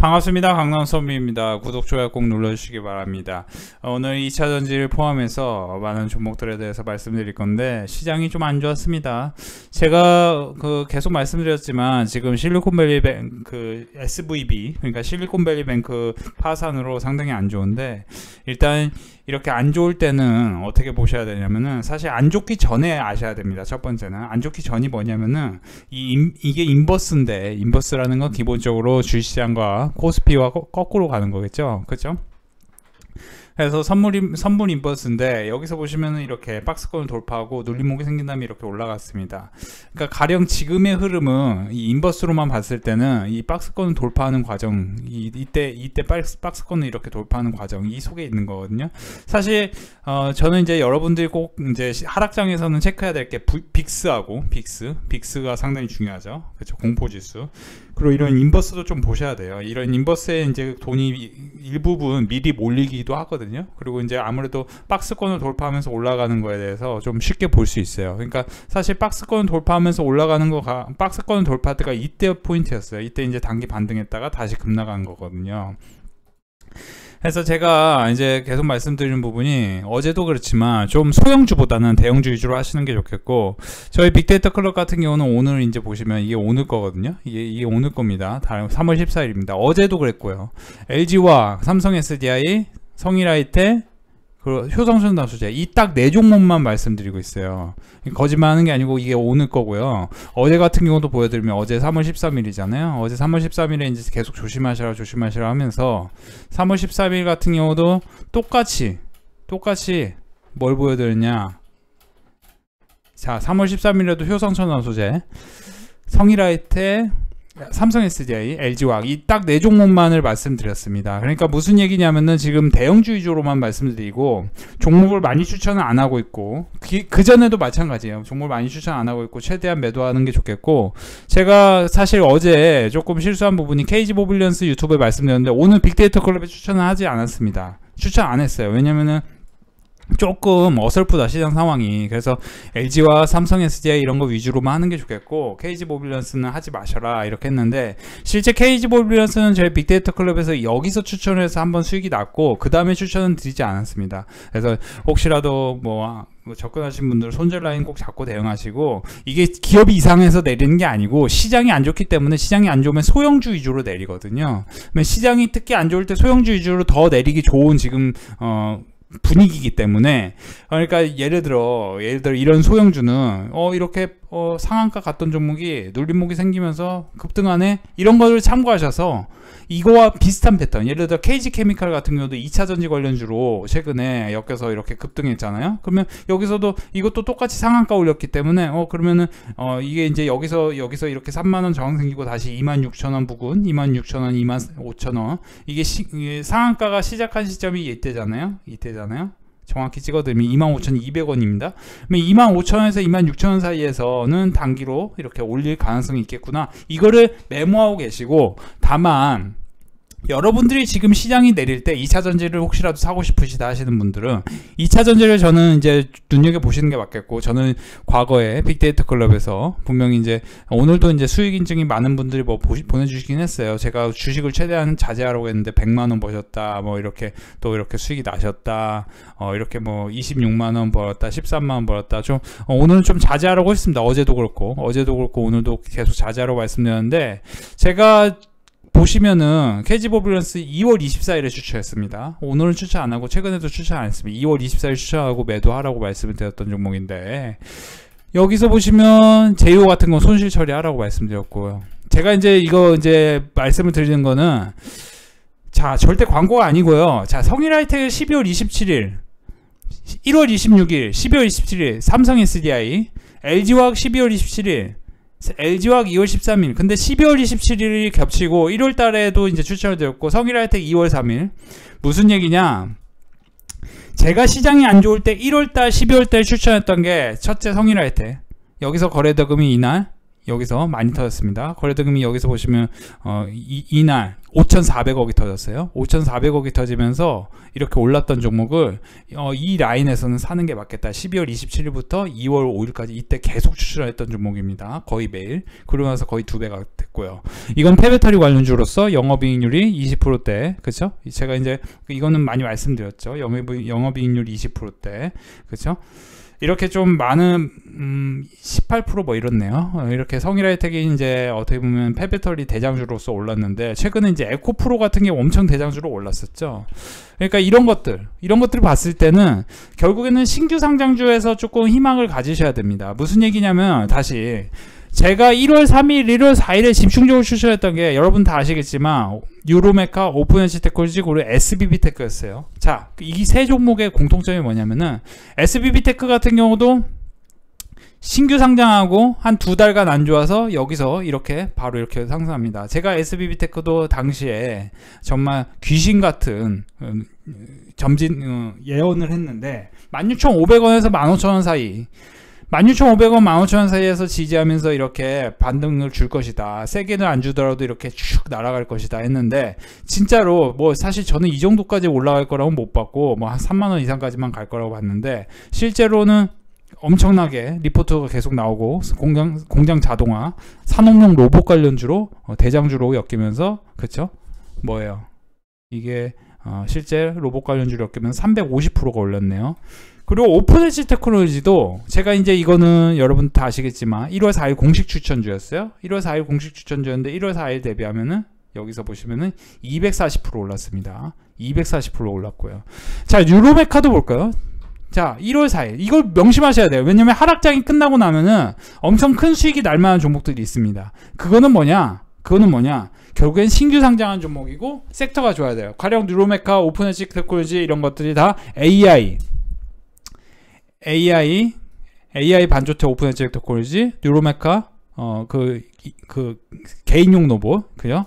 반갑습니다. 강남선비입니다. 구독, 좋아요 꼭 눌러주시기 바랍니다. 오늘 2차전지를 포함해서 많은 종목들에 대해서 말씀드릴 건데, 시장이 좀 안 좋았습니다. 제가 계속 말씀드렸지만 지금 실리콘밸리뱅크 SVB, 그러니까 실리콘밸리뱅크 파산으로 상당히 안 좋은데, 일단 이렇게 안 좋을 때는 어떻게 보셔야 되냐면은, 사실 안 좋기 전에 아셔야 됩니다. 첫 번째는 안 좋기 전이 뭐냐면은 이게 인버스인데, 인버스라는 건 기본적으로 주식시장과 코스피와 거꾸로 가는 거겠죠, 그렇죠? 그래서 선물 인버스인데, 여기서 보시면은 이렇게 박스권을 돌파하고 눌림목이 생긴 다음에 이렇게 올라갔습니다. 그러니까 가령 지금의 흐름은 이 인버스로만 봤을 때는 이 박스권을 돌파하는 과정, 이때 박스권을 이렇게 돌파하는 과정, 이 속에 있는 거거든요. 사실 저는 이제 여러분들이 꼭 이제 하락장에서는 체크해야 될 게 빅스하고 빅스가 상당히 중요하죠, 그렇죠? 공포지수. 그리고 이런 인버스도 좀 보셔야 돼요. 이런 인버스에 이제 돈이 일부분 미리 몰리기도 하거든요. 그리고 이제 아무래도 박스권을 돌파하면서 올라가는 거에 대해서 좀 쉽게 볼 수 있어요. 그러니까 사실 박스권을 돌파하면서 올라가는 박스권을 돌파할 때가 이때 포인트였어요. 이때 이제 단기 반등했다가 다시 급락한 거거든요. 그래서 제가 이제 계속 말씀드리는 부분이, 어제도 그렇지만 좀 소형주보다는 대형주 위주로 하시는 게 좋겠고, 저희 빅데이터 클럽 같은 경우는 오늘 이제 보시면 이게 오늘 거거든요. 이게 오늘 겁니다. 3월 14일입니다. 어제도 그랬고요. LG와 삼성 SDI, 성일아이텍, 그리고 효성순단소재, 이 딱 4종목만 말씀드리고 있어요. 거짓말하는 게 아니고 이게 오늘 거고요. 어제 같은 경우도 보여드리면, 어제 3월 13일이잖아요. 어제 3월 13일에 이제 계속 조심하시라 하면서 3월 13일 같은 경우도 똑같이 뭘 보여드렸냐. 자, 3월 13일에도 효성천연소재, 성일아이텍, 삼성 SDI, LG화학, 이 딱 4종목만을 말씀드렸습니다. 그러니까 무슨 얘기냐면은 지금 대형주 위주로만 말씀드리고 종목을 많이 추천을 안 하고 있고, 그 전에도 마찬가지예요. 종목을 많이 추천 안 하고 있고 최대한 매도하는 게 좋겠고, 제가 사실 어제 조금 실수한 부분이 KG모빌리언스 유튜브에 말씀드렸는데, 오늘 빅데이터 클럽에 추천을 하지 않았습니다. 추천 안 했어요. 왜냐면은 조금 어설프다, 시장 상황이. 그래서 LG와 삼성 SDI 이런 거 위주로만 하는 게 좋겠고, KG모빌리언스는 하지 마셔라 이렇게 했는데, 실제 KG모빌리언스는 저희 빅데이터 클럽에서 여기서 추천을 해서 한번 수익이 났고, 그 다음에 추천은 드리지 않았습니다. 그래서 혹시라도 뭐 접근하신 분들 손절 라인 꼭 잡고 대응하시고, 이게 기업이 이상해서 내리는 게 아니고 시장이 안 좋기 때문에, 시장이 안 좋으면 소형주 위주로 내리거든요. 시장이 특히 안 좋을 때 소형주 위주로 더 내리기 좋은 지금 분위기이기 때문에, 그러니까 예를 들어 이런 소형주는 이렇게 상한가 갔던 종목이 눌림목이 생기면서 급등하네, 이런 거를 참고하셔서 이거와 비슷한 패턴, 예를 들어 KG케미칼 같은 경우도 2차전지 관련주로 최근에 엮여서 이렇게 급등했잖아요. 그러면 여기서도 이것도 똑같이 상한가 올렸기 때문에 그러면은 이게 이제 여기서 이렇게 3만원 저항 생기고 다시 26,000원 부근, 26,000원, 25,000원, 이게 상한가가 시작한 시점이 이때잖아요. 정확히 찍어드리면 25,200원입니다. 25,000원에서 26,000원 사이에서는 단기로 이렇게 올릴 가능성이 있겠구나, 이거를 메모하고 계시고, 다만 여러분들이 지금 시장이 내릴 때 2차전지를 혹시라도 사고 싶으시다 하시는 분들은 2차전지를 저는 이제 눈여겨보시는 게 맞겠고, 저는 과거에 빅데이터 클럽에서 분명히 이제 오늘도 이제 수익 인증이 많은 분들이 뭐 보내주시긴 했어요. 제가 주식을 최대한 자제하라고 했는데 100만원 버셨다, 뭐 이렇게 또 이렇게 수익이 나셨다, 이렇게 뭐 26만원 벌었다, 13만원 벌었다, 좀 오늘은 좀 자제하라고 했습니다. 어제도 그렇고 오늘도 계속 자제하라고 말씀드렸는데, 제가 보시면은 KG모빌리언스 2월 24일에 추천했습니다. 오늘은 추천 안 하고 최근에도 추천 안 했습니다. 2월 24일 추천하고 매도하라고 말씀을 드렸던 종목인데, 여기서 보시면 제휴 같은 건 손실 처리하라고 말씀드렸고요. 제가 이제 이거 이제 말씀을 드리는 거는, 자, 절대 광고가 아니고요. 자, 성일아이텍 12월 27일, 1월 26일, 12월 27일 삼성 SDI, LG화학 12월 27일, LG화학 2월 13일. 근데 12월 27일이 겹치고 1월 달에도 이제 추천을 드렸고, 성일아이텍 2월 3일. 무슨 얘기냐? 제가 시장이 안 좋을 때 1월 달, 12월 달 추천했던 게, 첫째 성일아이텍. 여기서 거래대금이 이날 여기서 많이 터졌습니다. 거래대금이 여기서 보시면 이날 5,400억이 터졌어요. 5,400억이 터지면서 이렇게 올랐던 종목을 이 라인에서는 사는 게 맞겠다. 12월 27일부터 2월 5일까지 이때 계속 추출했던 종목입니다. 거의 매일. 그러고 나서 거의 2배가 됐고요. 이건 폐배터리 관련주로서 영업이익률이 20%대, 그쵸? 제가 이제 이거는 많이 말씀드렸죠. 영업이익률 20%대, 그쵸? 이렇게 좀 많은 18% 뭐 이렇네요. 이렇게 성일하이텍이 이제 어떻게 보면 폐배터리 대장주로서 올랐는데 최근에 이제 에코프로 같은 게 엄청 대장주로 올랐었죠. 그러니까 이런 것들을 봤을 때는 결국에는 신규 상장주에서 조금 희망을 가지셔야 됩니다. 무슨 얘기냐면 다시 제가 1월 3일, 1월 4일에 집중적으로 추천했던 게 여러분 다 아시겠지만 유로메카, 오픈엣지테크놀로지, 그리고 SBB테크였어요. 자, 이 세 종목의 공통점이 뭐냐면은 SBB테크 같은 경우도 신규 상장하고 한 2달간 안 좋아서 여기서 이렇게 바로 이렇게 상승합니다. 제가 SBB테크도 당시에 정말 귀신 같은 점진 예언을 했는데 16,500원에서 15,000원 사이 16,500원, 15,000원 사이에서 지지하면서 이렇게 반등을 줄 것이다. 세게는 안 주더라도 이렇게 쭉 날아갈 것이다 했는데 진짜로 뭐 사실 저는 이 정도까지 올라갈 거라고 못 봤고 뭐 한 3만원 이상까지만 갈 거라고 봤는데 실제로는 엄청나게 리포트가 계속 나오고 공장 자동화, 산업용 로봇 관련주로 대장주로 엮이면서 그쵸? 뭐예요? 이게 실제 로봇 관련주로 엮이면서 350%가 올랐네요. 그리고 오픈엣지 테크놀로지도 제가 이제 이거는 여러분 다 아시겠지만 1월 4일 공식 추천주였어요. 1월 4일 공식 추천주였는데 1월 4일 대비하면은 여기서 보시면은 240% 올랐습니다. 240% 올랐고요. 자, 유로메카도 볼까요? 자, 1월 4일 이걸 명심하셔야 돼요. 왜냐면 하락장이 끝나고 나면은 엄청 큰 수익이 날 만한 종목들이 있습니다. 그거는 뭐냐? 결국엔 신규 상장한 종목이고 섹터가 좋아야 돼요. 가령 유로메카, 오픈엣지 테크놀로지 이런 것들이 다 AI 반도체 오픈엣지 테크놀로지, 유로메카 개인용 로봇, 그죠?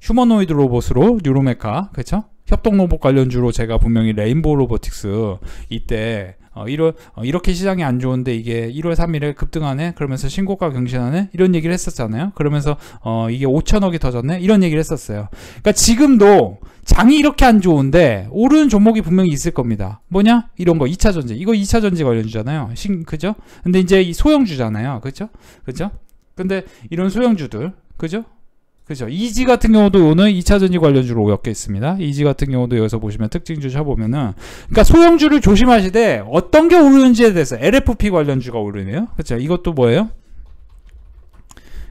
휴머노이드 로봇으로 유로메카, 그쵸? 협동 로봇 관련주로 제가 분명히 레인보우 로보틱스 이때 이렇게 시장이 안 좋은데 이게 1월 3일에 급등하네 그러면서 신고가 경신하네 이런 얘기를 했었잖아요. 그러면서 이게 5천억이 터졌네 이런 얘기를 했었어요. 그러니까 지금도 장이 이렇게 안 좋은데 오르는 종목이 분명히 있을 겁니다. 뭐냐? 이런 거 2차전지 이거 2차전지 관련주잖아요. 그죠? 근데 이제 이 소형주잖아요. 그죠? 근데 이런 소형주들 그죠? 이지 같은 경우도 오늘 2차전지 관련주로 엮여 있습니다. 이지 같은 경우도 여기서 보시면 특징주 쳐보면은 그러니까 소형주를 조심하시되 어떤 게 오르는지에 대해서 LFP 관련주가 오르네요. 그렇죠? 이것도 뭐예요?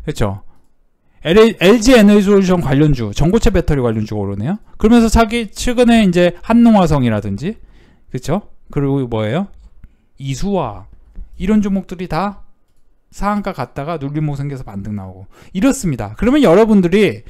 그렇죠? LG 에너지솔루션 관련주, 전고체 배터리 관련주가 오르네요. 그러면서 최근에 이제 한농화성이라든지 그렇죠? 그리고 뭐예요? 이수화 이런 종목들이 다 상한가 갔다가 눌림목 생겨서 반등 나오고 이렇습니다. 그러면 여러분들이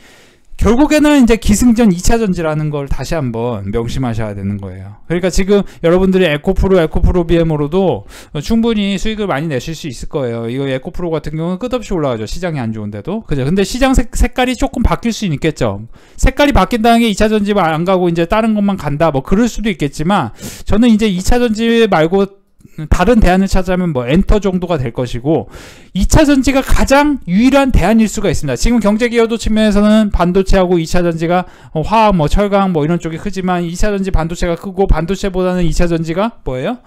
결국에는 이제 기승전 2차전지라는 걸 다시 한번 명심하셔야 되는 거예요. 그러니까 지금 여러분들이 에코프로 BM으로도 충분히 수익을 많이 내실 수 있을 거예요. 이거 에코프로 같은 경우는 끝없이 올라가죠. 시장이 안 좋은데도. 그죠? 근데 시장 색깔이 조금 바뀔 수 있겠죠. 색깔이 바뀐다는 게 2차전지 안 가고 이제 다른 것만 간다. 뭐 그럴 수도 있겠지만 저는 이제 2차전지 말고 다른 대안을 찾자면 뭐 엔터 정도가 될 것이고 2차 전지가 가장 유일한 대안일 수가 있습니다. 지금 경제 기여도 측면에서는 반도체하고 2차 전지가 화학 뭐 철강 뭐 이런 쪽이 크지만 2차 전지 반도체가 크고 반도체보다는 2차 전지가 뭐예요?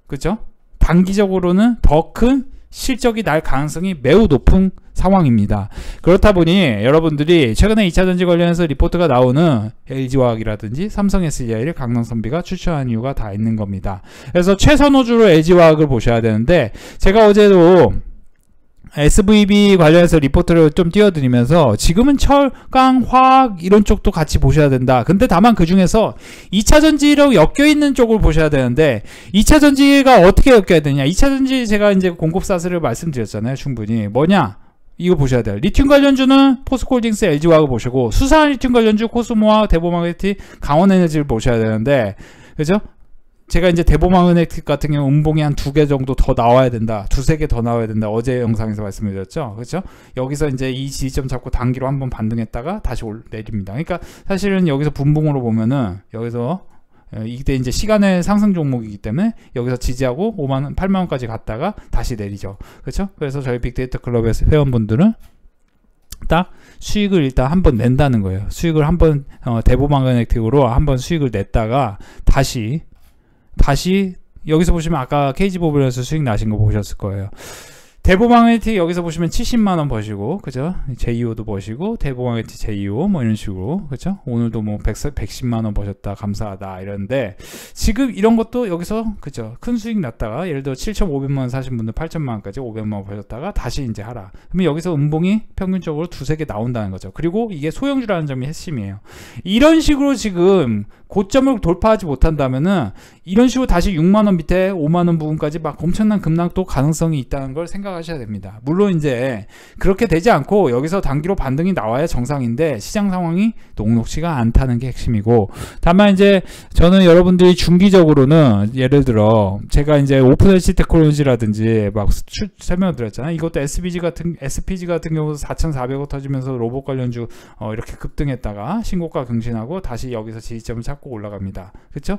그죠? 단기적으로는 더 큰 실적이 날 가능성이 매우 높은 상황입니다. 그렇다 보니 여러분들이 최근에 2차전지 관련해서 리포트가 나오는 LG화학이라든지 삼성 SDI를 강남선비가 추천한 이유가 다 있는 겁니다. 그래서 최선호주로 LG화학을 보셔야 되는데 제가 어제도 SVB 관련해서 리포트를 좀 띄워드리면서 지금은 철강, 화학 이런 쪽도 같이 보셔야 된다. 근데 다만 그 중에서 2차전지로 엮여있는 쪽을 보셔야 되는데 2차전지가 어떻게 엮여야 되냐. 2차전지 제가 이제 공급사슬을 말씀드렸잖아요. 충분히. 뭐냐? 이거 보셔야 돼요. 리튬 관련주는 포스코홀딩스, LG화학을 보시고 수산화 리튬 관련주 코스모와 대보마그네틱, 강원에너지를 보셔야 되는데 그죠? 제가 이제 대보마그네틱 같은 경우 음봉이 한 2개 정도 더 나와야 된다. 2-3개 더 나와야 된다. 어제 영상에서 말씀드렸죠. 그렇죠? 여기서 이제 이 지지점 잡고 단기로 한번 반등했다가 다시 내립니다. 그러니까 사실은 여기서 분봉으로 보면은 여기서 이때 이제 시간의 상승 종목이기 때문에 여기서 지지하고 5만원, 8만원까지 갔다가 다시 내리죠. 그렇죠? 그래서 저희 빅데이터 클럽의 회원분들은 딱 수익을 일단 한번 낸다는 거예요. 수익을 한번 대보망원액틱으로 한번 수익을 냈다가 다시 여기서 보시면 아까 KG보블에서 수익 나신 거 보셨을 거예요. 대보망원액틱 여기서 보시면 70만원 버시고, 그죠? 제2호도 버시고, 대보망원액틱 제2호 뭐 이런 식으로, 그죠? 오늘도 뭐 110만원 버셨다, 감사하다 이러는데, 지금 이런 것도 여기서, 그죠? 큰 수익 났다가, 예를 들어 7,500만원 사신 분들 8천만원까지 500만원 버셨다가 다시 이제 하라. 그러면 여기서 음봉이 평균적으로 두세 개 나온다는 거죠. 그리고 이게 소형주라는 점이 핵심이에요. 이런 식으로 지금 고점을 돌파하지 못한다면은 이런 식으로 다시 6만원 밑에 5만원 부분까지 막 엄청난 급락도 가능성이 있다는 걸 생각하셔야 됩니다. 물론 이제 그렇게 되지 않고 여기서 단기로 반등이 나와야 정상인데 시장 상황이 녹록지가 않다는 게 핵심이고, 다만 이제 저는 여러분들이 중기적으로는 예를 들어 제가 이제 오픈엣지 테크놀로지라든지 막 설명을 드렸잖아요. 이것도 SPG 같은 경우도 4,400원 터지면서 로봇 관련주 이렇게 급등했다가 신고가 경신하고 다시 여기서 지지점을 찾고 올라갑니다. 그쵸?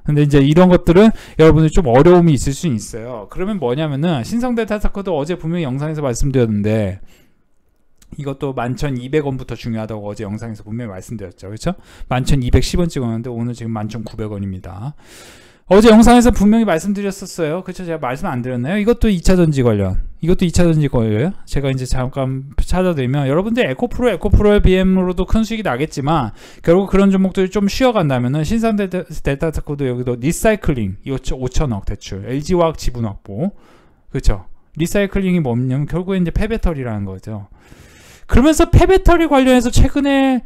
근데 이제 이런 것들은 여러분들 좀 어려움이 있을 수 있어요. 그러면 뭐냐면은 신성델타테크도 어제 분명히 영상에서 말씀드렸는데 이것도 11,200원부터 중요하다고 어제 영상에서 분명히 말씀드렸죠. 그렇죠? 11,210원 찍었는데 오늘 지금 11,900원입니다. 어제 영상에서 분명히 말씀드렸었어요. 그쵸? 제가 말씀 안 드렸나요? 이것도 2차전지 관련. 이것도 2차전지 거예요. 제가 이제 잠깐 찾아드리면 여러분들 에코프로의 BM으로도 큰 수익이 나겠지만 결국 그런 종목들이 좀 쉬어간다면은 신성델타테크도 여기도 리사이클링 5천억 대출, LG화학 지분 확보. 그쵸? 리사이클링이 뭐냐면 결국에 이제 폐배터리라는 거죠. 그러면서 폐배터리 관련해서 최근에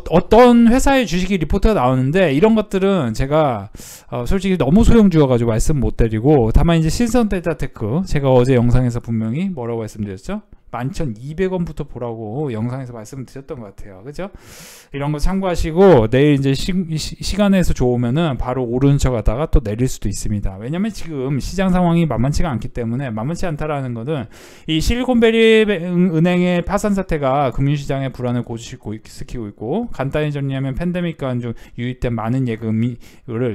어떤 회사의 주식이 리포트가 나오는데 이런 것들은 제가 솔직히 너무 소형주여가지고 말씀 못 드리고, 다만 이제 신성델타테크 제가 어제 영상에서 분명히 뭐라고 말씀드렸죠? 11,200원부터 보라고 영상에서 말씀을 드렸던 것 같아요. 그죠? 이런 거 참고하시고 내일 이제 시간에서 좋으면은 바로 오르는 척 하다가 또 내릴 수도 있습니다. 왜냐면 지금 시장 상황이 만만치가 않기 때문에, 만만치 않다라는 거는 이 실리콘밸리 은행의 파산 사태가 금융시장의 불안을 고조시키고 있고, 간단히 정리하면 팬데믹 기간 중 유입된 많은 예금을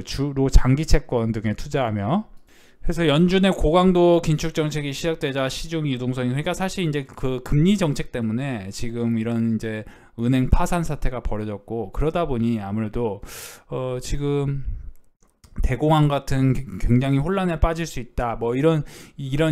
주로 장기 채권 등에 투자하며, 그래서 연준의 고강도 긴축 정책이 시작되자 시중 유동성이, 그러니까 사실 이제 그 금리 정책 때문에 지금 이런 이제 은행 파산 사태가 벌어졌고, 그러다 보니 아무래도 지금 대공황 같은 굉장히 혼란에 빠질 수 있다, 뭐 이런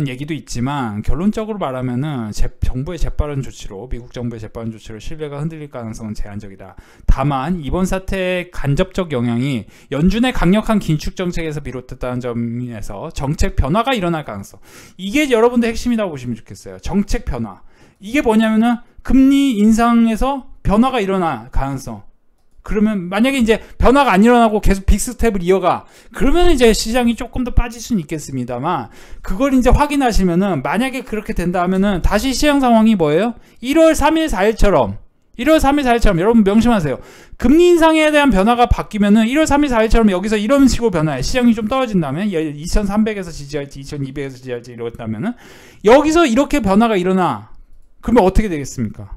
얘기도 있지만, 결론적으로 말하면은 정부의 재빠른 조치로, 미국 정부의 재빠른 조치로 신뢰가 흔들릴 가능성은 제한적이다. 다만 이번 사태의 간접적 영향이 연준의 강력한 긴축 정책에서 비롯됐다는 점에서 정책 변화가 일어날 가능성, 이게 여러분들 핵심이라고 보시면 좋겠어요. 정책 변화, 이게 뭐냐면은 금리 인상에서 변화가 일어날 가능성. 그러면 만약에 이제 변화가 안 일어나고 계속 빅스텝을 이어가, 그러면 이제 시장이 조금 더 빠질 수는 있겠습니다만, 그걸 이제 확인하시면은 만약에 그렇게 된다 하면은 다시 시장 상황이 뭐예요? 1월 3일 4일처럼 여러분 명심하세요. 금리 인상에 대한 변화가 바뀌면은 1월 3일 4일처럼 여기서 이런 식으로 변화해. 시장이 좀 떨어진다면 2300에서 지지할지 2200에서 지지할지 이렇다면은 여기서 이렇게 변화가 일어나. 그러면 어떻게 되겠습니까?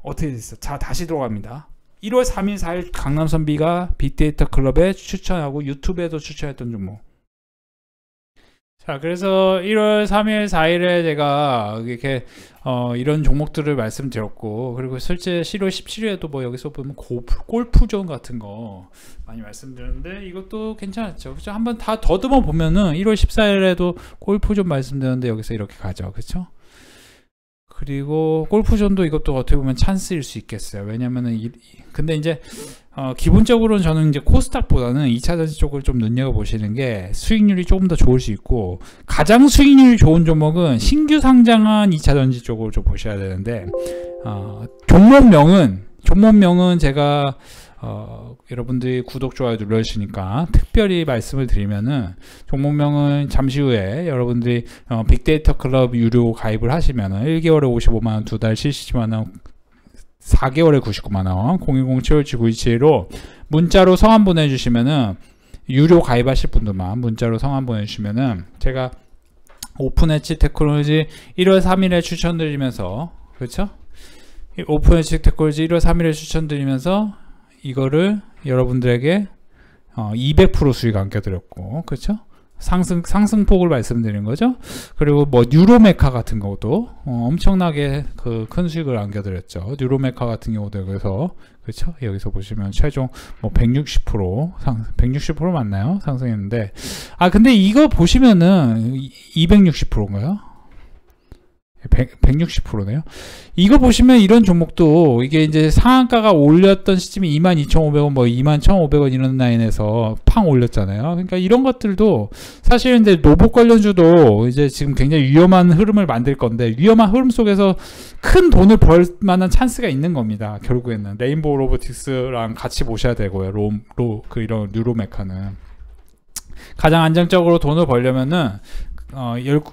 어떻게 됐어? 자, 다시 들어갑니다. 1월 3일 4일 강남선비가 빅데이터 클럽에 추천하고 유튜브에도 추천했던 종목. 자, 그래서 1월 3일 4일에 제가 이렇게 이런 종목들을 말씀드렸고, 그리고 실제 1월 17일에도 뭐 여기서 보면 골프존 같은 거 많이 말씀드렸는데 이것도 괜찮았죠. 그죠? 한번 다 더듬어 보면은 1월 14일에도 골프존 말씀드렸는데 여기서 이렇게 가죠. 그렇죠? 그리고 골프존도 이것도 어떻게 보면 찬스일 수 있겠어요. 왜냐면은 근데 이제 기본적으로는 저는 이제 코스닥보다는 2차전지 쪽을 좀 눈여겨보시는 게 수익률이 조금 더 좋을 수 있고, 가장 수익률이 좋은 종목은 신규 상장한 2차전지 쪽을 좀 보셔야 되는데, 종목명은 제가 여러분들이 구독, 좋아요 눌러주시니까 특별히 말씀을 드리면은, 종목명은 잠시 후에 여러분들이 빅데이터 클럽 유료 가입을 하시면은 1개월에 55만원, 2달 70만원, 4개월에 99만원, 010-757-9227로 문자로 성함 보내주시면은, 유료 가입하실 분들만 문자로 성함 보내주시면은 제가 오픈엣지 테크놀로지 1월 3일에 추천드리면서, 그렇죠? 오픈엣지 테크놀로지 1월 3일에 추천드리면서 이거를 여러분들에게 200% 수익 안겨드렸고, 그렇죠? 상승폭을 말씀드린 거죠. 그리고 뭐 뉴로메카 같은 것도 엄청나게 그 큰 수익을 안겨드렸죠. 뉴로메카 같은 경우도 여기서 그렇죠. 여기서 보시면 최종 뭐 160% 160% 맞나요? 상승했는데 근데 이거 보시면은 260%인가요? 160%네요. 이거 보시면 이런 종목도 이게 이제 상한가가 올렸던 시점이 22,500원, 뭐 21,500원 이런 라인에서 팡 올렸잖아요. 그러니까 이런 것들도 사실 이제 로봇 관련주도 이제 지금 굉장히 위험한 흐름을 만들 건데 위험한 흐름 속에서 큰 돈을 벌 만한 찬스가 있는 겁니다. 결국에는 레인보우 로보틱스랑 같이 보셔야 되고요. 이런 뉴로메카는 가장 안정적으로 돈을 벌려면은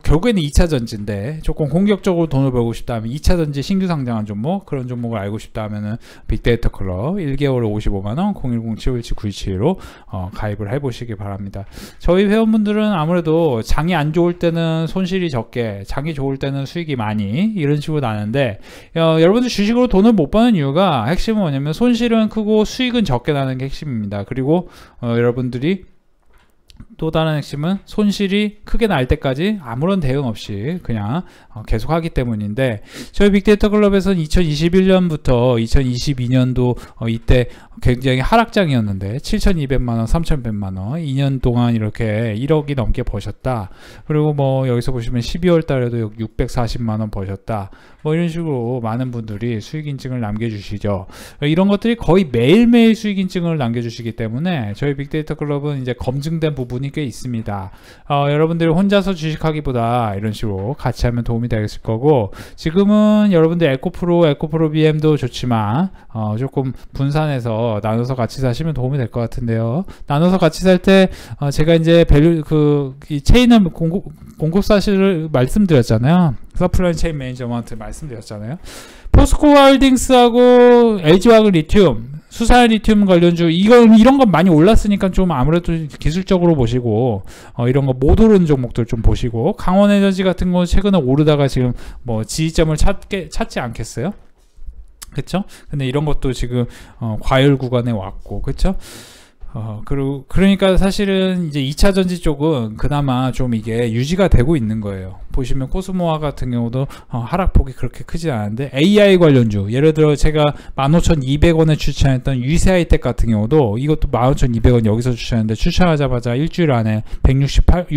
결국에는 2차 전지인데 조금 공격적으로 돈을 벌고 싶다 하면 2차 전지 신규 상장한 종목 그런 종목을 알고 싶다 하면은 빅데이터 클럽 1개월에 55만원 010-7517-927로 가입을 해보시기 바랍니다. 저희 회원분들은 아무래도 장이 안 좋을 때는 손실이 적게 장이 좋을 때는 수익이 많이 이런 식으로 나는데 여러분들 주식으로 돈을 못 버는 이유가 핵심은 뭐냐면 손실은 크고 수익은 적게 나는 게 핵심입니다. 그리고 여러분들이 또 다른 핵심은 손실이 크게 날 때까지 아무런 대응 없이 그냥 계속 하기 때문인데 저희 빅데이터 클럽에서는 2021년부터 2022년도 이때 굉장히 하락장이었는데 7,200만원, 3,100만원 2년 동안 이렇게 1억이 넘게 버셨다. 그리고 뭐 여기서 보시면 12월 달에도 640만원 버셨다. 뭐 이런 식으로 많은 분들이 수익인증을 남겨주시죠. 이런 것들이 거의 매일매일 수익인증을 남겨주시기 때문에 저희 빅데이터 클럽은 이제 검증된 부분이 꽤 있습니다. 여러분들이 혼자서 주식하기보다 이런 식으로 같이 하면 도움이 되겠을 거고 지금은 여러분들 에코프로 BM도 좋지만 조금 분산해서 나눠서 같이 사시면 도움이 될 것 같은데요. 나눠서 같이 살 때 제가 이제 이 체인을 공급 사실을 말씀드렸잖아요. 서플라이 체인 매니저한테 말씀드렸잖아요. 포스코홀딩스하고 LG화학 리튬, 수산 리튬 관련주 이런 건 많이 올랐으니까 좀 아무래도 기술적으로 보시고 이런 거 못 오르는 종목들 좀 보시고 강원에너지 같은 거 최근에 오르다가 지금 뭐 지지점을 찾지 않겠어요? 그쵸? 근데 이런 것도 지금 과열 구간에 왔고 그쵸? 그러니까 사실은 이제 2차 전지 쪽은 그나마 좀 이게 유지가 되고 있는 거예요. 보시면 코스모아 같은 경우도 하락폭이 그렇게 크지 않은데 AI 관련주 예를 들어 제가 15,200원에 추천했던 유세하이텍 같은 경우도 이것도 15,200원 여기서 추천했는데 추천하자마자 일주일 안에 68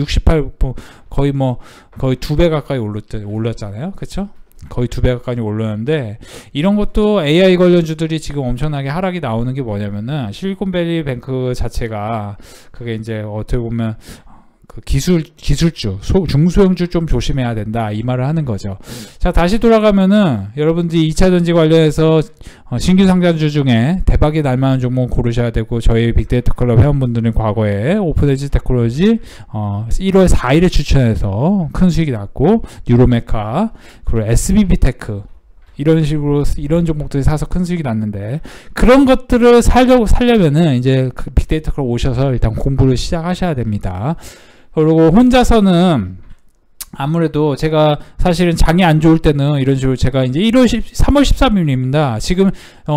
거의 2배 가까이 올랐잖아요. 그쵸? 거의 2배 가까이 올랐는데 이런 것도 AI 관련주들이 지금 엄청나게 하락이 나오는 게 뭐냐면은 실리콘밸리 뱅크 자체가 그게 이제 어떻게 보면 그 기술주, 중소형주 좀 조심해야 된다 이 말을 하는 거죠. 자 다시 돌아가면은 여러분들이 2차 전지 관련해서 신규 상장주 중에 대박이 날 만한 종목 고르셔야 되고 저희 빅데이터 클럽 회원분들은 과거에 오픈에지 테크놀로지 1월 4일에 추천해서 큰 수익이 났고 뉴로메카 그리고 SBB 테크 이런 식으로 이런 종목들이 사서 큰 수익이 났는데 그런 것들을 살려면은 이제 그 빅데이터 클럽 오셔서 일단 공부를 시작하셔야 됩니다. 그리고 혼자서는 아무래도 제가 사실은 장이 안 좋을 때는 이런 식으로 제가 이제 3월 13일입니다. 지금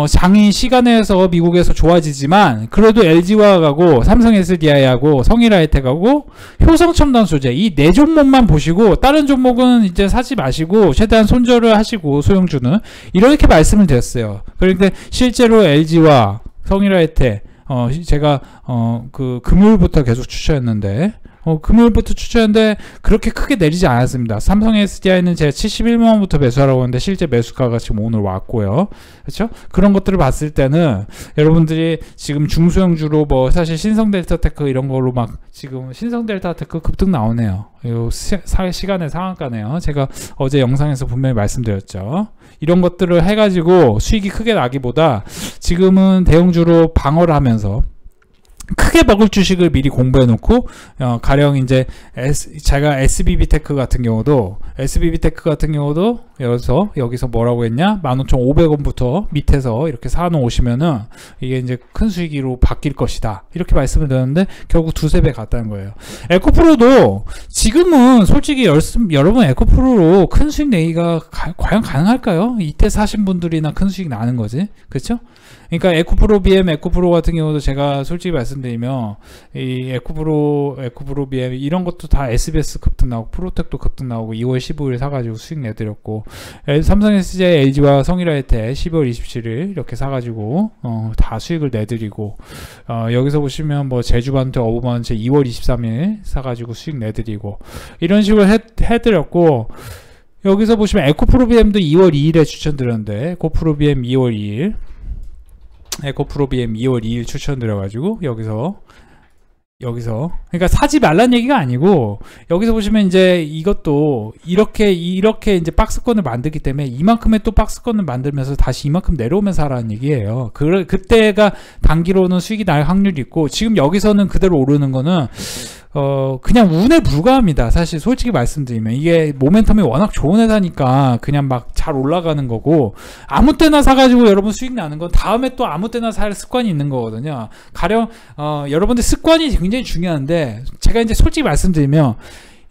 장이 시간에서 미국에서 좋아지지만 그래도 LG화학하고 삼성 SDI하고 성일하이텍하고 효성첨단 소재 이 네 종목만 보시고 다른 종목은 이제 사지 마시고 최대한 손절을 하시고 소형주는 이렇게 말씀을 드렸어요. 그런데 실제로 LG와 성일하이텍 제가 그 금요일부터 계속 추천했는데 금요일부터 추천했는데 그렇게 크게 내리지 않았습니다. 삼성 SDI는 제가 71만원부터 매수하라고 했는데 실제 매수가가 지금 오늘 왔고요. 그렇죠? 그런 것들을 봤을 때는 여러분들이 지금 중소형주로 뭐 사실 신성델타테크 이런 걸로 막 지금 신성델타테크 급등 나오네요. 이 시간의 상한가네요. 제가 어제 영상에서 분명히 말씀드렸죠. 이런 것들을 해가지고 수익이 크게 나기보다 지금은 대형주로 방어를 하면서 크게 먹을 주식을 미리 공부해 놓고 가령 이제 제가 SBB 테크 같은 경우도 여기서 뭐라고 했냐 15,500원부터 밑에서 이렇게 사놓으시면은 이게 이제 큰 수익으로 바뀔 것이다 이렇게 말씀을 드렸는데 결국 2-3배 갔다는 거예요. 에코프로도 지금은 솔직히 여러분 에코프로로 큰 수익 내기가 과연 가능할까요? 이때 사신 분들이나 큰 수익 나는 거지 그렇죠? 그러니까 에코프로 BM 에코프로 같은 경우도 제가 솔직히 말씀드리면 말씀드리면 이 에코프로 BM 이런 것도 다 SBS 급등 나오고 프로텍도 급등 나오고 2월 15일 사가지고 수익 내드렸고 삼성 SDI, LG와 성일하이텍 12월 27일 이렇게 사가지고 다 수익을 내드리고 여기서 보시면 뭐 제주반도, 어부반도 2월 23일 사가지고 수익 내드리고 이런 식으로 해드렸고 여기서 보시면 에코프로 BM도 2월 2일에 추천드렸는데 에코프로 BM 2월 2일 에코프로 BM 2월 2일 추천드려가지고 여기서 그러니까 사지 말란 얘기가 아니고 여기서 보시면 이제 이것도 이렇게 이제 박스권을 만들기 때문에 이만큼의 또 박스권을 만들면서 다시 이만큼 내려오면서 하라는 얘기예요. 그때가 단기로는 수익이 날 확률이 있고 지금 여기서는 그대로 오르는 거는 그냥 운에 불과합니다. 사실 솔직히 말씀드리면 이게 모멘텀이 워낙 좋은 회사니까 그냥 막 잘 올라가는 거고 아무 때나 사가지고 여러분 수익 나는 건 다음에 또 아무 때나 살 습관이 있는 거거든요. 가령 여러분들 습관이 굉장히 중요한데 제가 이제 솔직히 말씀드리면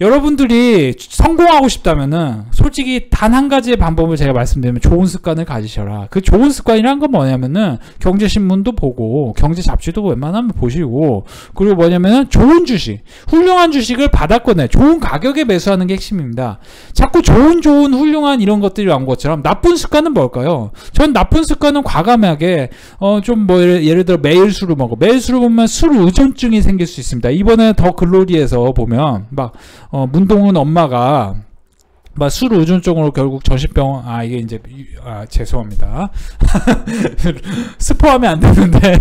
여러분들이 성공하고 싶다면은 솔직히 단 한 가지의 방법을 제가 말씀드리면 좋은 습관을 가지셔라. 그 좋은 습관이란 건 뭐냐면은 경제신문도 보고 경제 잡지도 웬만하면 보시고 그리고 뭐냐면은 좋은 주식, 훌륭한 주식을 바닥권에 좋은 가격에 매수하는 게 핵심입니다. 자꾸 좋은 훌륭한 이런 것들이 나온 것처럼 나쁜 습관은 뭘까요? 전 나쁜 습관은 과감하게 좀 뭐 예를 들어 매일 술을 먹으면 술 의존증이 생길 수 있습니다. 이번에 더 글로리에서 보면 막 문동은 엄마가 막 술 의존증으로 결국 전신병 이게 이제 죄송합니다. 스포하면 안 되는데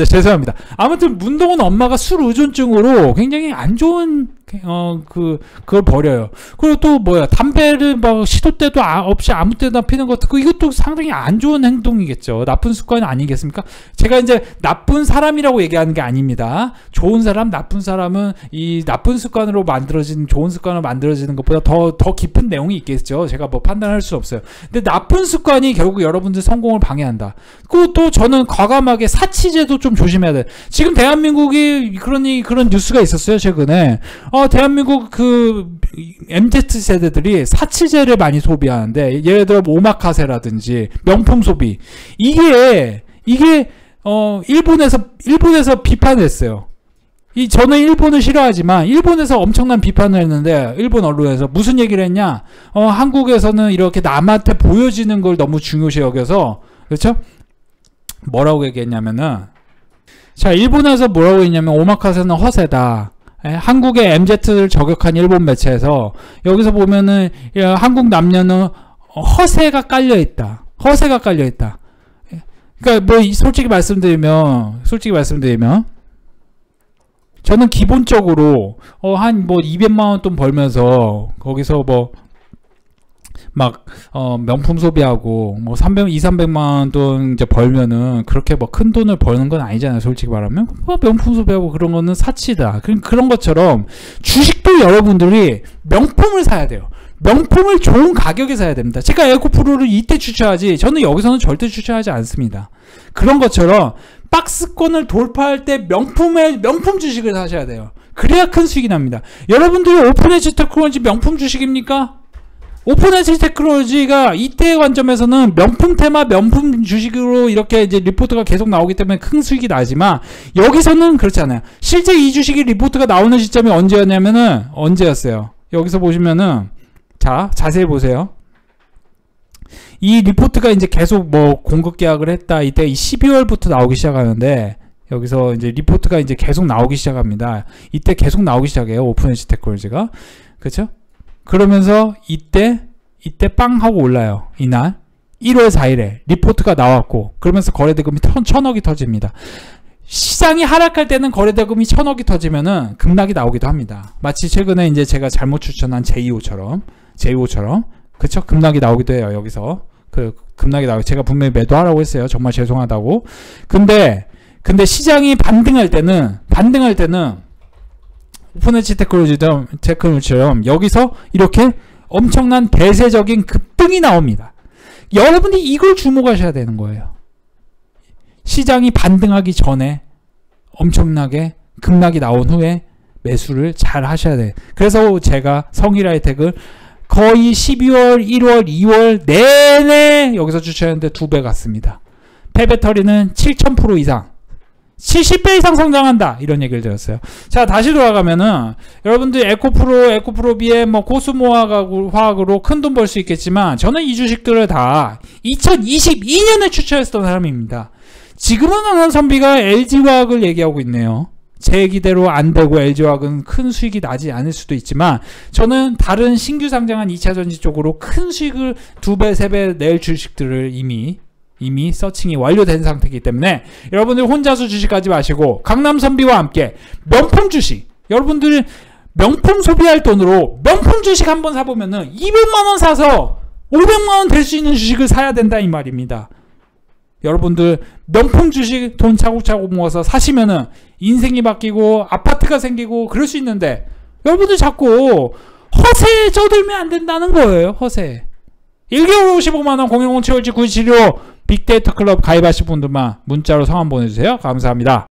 죄송합니다. 아무튼 문동은 엄마가 술 의존증으로 굉장히 안 좋은 그걸 버려요. 그리고 또 담배를 막 시도 때도 없이 아무 때나 피는 것 같고 이것도 상당히 안 좋은 행동이겠죠. 나쁜 습관 아니겠습니까? 제가 이제 나쁜 사람이라고 얘기하는 게 아닙니다. 좋은 사람, 나쁜 사람은 이 나쁜 습관으로 만들어진 좋은 습관으로 만들어지는 것보다 더 깊은 내용이 있겠죠. 제가 뭐 판단할 수 없어요. 근데 나쁜 습관이 결국 여러분들 성공을 방해한다. 그리고 또 저는 과감하게 사치제도 좀 조심해야 돼. 지금 대한민국이 그런 뉴스가 있었어요. 최근에 대한민국 그 MZ 세대들이 사치제를 많이 소비하는데 예를 들어 오마카세라든지 명품 소비 이게 일본에서 비판했어요. 저는 일본을 싫어하지만 일본에서 엄청난 비판을 했는데 일본 언론에서 무슨 얘기를 했냐? 한국에서는 이렇게 남한테 보여지는 걸 너무 중요시 여겨서 그렇죠? 뭐라고 얘기했냐면은 자 일본에서 뭐라고 했냐면 오마카세는 허세다. 한국의 MZ를 저격한 일본 매체에서 여기서 보면은 한국 남녀는 허세가 깔려있다. 그러니까 뭐 솔직히 말씀드리면 저는 기본적으로 한 뭐 200만 원 돈 벌면서 거기서 뭐 막 명품 소비하고 뭐 300만 원 돈 이제 벌면은 그렇게 뭐 큰 돈을 버는 건 아니잖아요. 솔직히 말하면 명품 소비하고 그런 거는 사치다. 그런 것처럼 주식도 여러분들이 명품을 사야 돼요. 명품을 좋은 가격에 사야 됩니다. 제가 에코프로를 이때 추천하지 저는 여기서는 절대 추천하지 않습니다. 그런 것처럼 박스권을 돌파할 때 명품 주식을 사셔야 돼요. 그래야 큰 수익이 납니다. 여러분들이 오픈에지 테크놀로지 명품 주식입니까? 오픈에지 테크놀로지가 이때의 관점에서는 명품 테마, 명품 주식으로 이렇게 이제 리포트가 계속 나오기 때문에 큰 수익이 나지만 여기서는 그렇지 않아요. 실제 이 주식이 리포트가 나오는 시점이 언제였어요? 여기서 보시면은 자, 자세히 보세요. 이 리포트가 이제 계속 뭐 공급 계약을 했다. 이때 12월부터 나오기 시작하는데 여기서 이제 리포트가 이제 계속 나오기 시작합니다. 이때 계속 나오기 시작해요. 오픈에지 테크놀로지가. 그렇죠? 그러면서 이때 빵 하고 올라요. 이날 1월 4일에 리포트가 나왔고 그러면서 거래대금이 1,000억이 터집니다. 시장이 하락할 때는 거래대금이 1,000억이 터지면은 급락이 나오기도 합니다. 마치 최근에 이제 제가 잘못 추천한 JO처럼 그쵸? 급락이 나오기도 해요. 여기서 급락이 나오고 제가 분명히 매도하라고 했어요. 정말 죄송하다고. 근데 시장이 반등할 때는 오픈에지 테크놀로지처럼 여기서 이렇게 엄청난 대세적인 급등이 나옵니다. 여러분이 이걸 주목하셔야 되는 거예요. 시장이 반등하기 전에 엄청나게 급락이 나온 후에 매수를 잘 하셔야 돼요. 그래서 제가 성일하이텍을 거의 12월, 1월, 2월 내내 여기서 추천했는데 2배 갔습니다. 패배터리는 7,000% 이상. 70배 이상 성장한다 이런 얘기를 들었어요. 자, 다시 돌아가면은 여러분들 에코프로 BM 뭐 코스모 화학으로 큰 돈 벌 수 있겠지만 저는 이 주식들을 다 2022년에 추천했던 사람입니다. 지금은 한선비가 LG화학을 얘기하고 있네요. 제 기대로 안 되고 LG화학은 큰 수익이 나지 않을 수도 있지만 저는 다른 신규 상장한 2차전지 쪽으로 큰 수익을 2배, 3배 낼 주식들을 이미 서칭이 완료된 상태이기 때문에 여러분들 혼자서 주식하지 마시고 강남선비와 함께 명품 주식, 여러분들 명품 소비할 돈으로 명품 주식 한번 사보면은 200만원 사서 500만원 될 수 있는 주식을 사야 된다 이 말입니다. 여러분들 명품 주식 돈 차곡차곡 모아서 사시면은 인생이 바뀌고 아파트가 생기고 그럴 수 있는데 여러분들 자꾸 허세에 쩌들면 안 된다는 거예요. 허세. 1개월 55만원 010-757-9275 빅데이터 클럽 가입하실 분들만 문자로 성함 보내주세요. 감사합니다.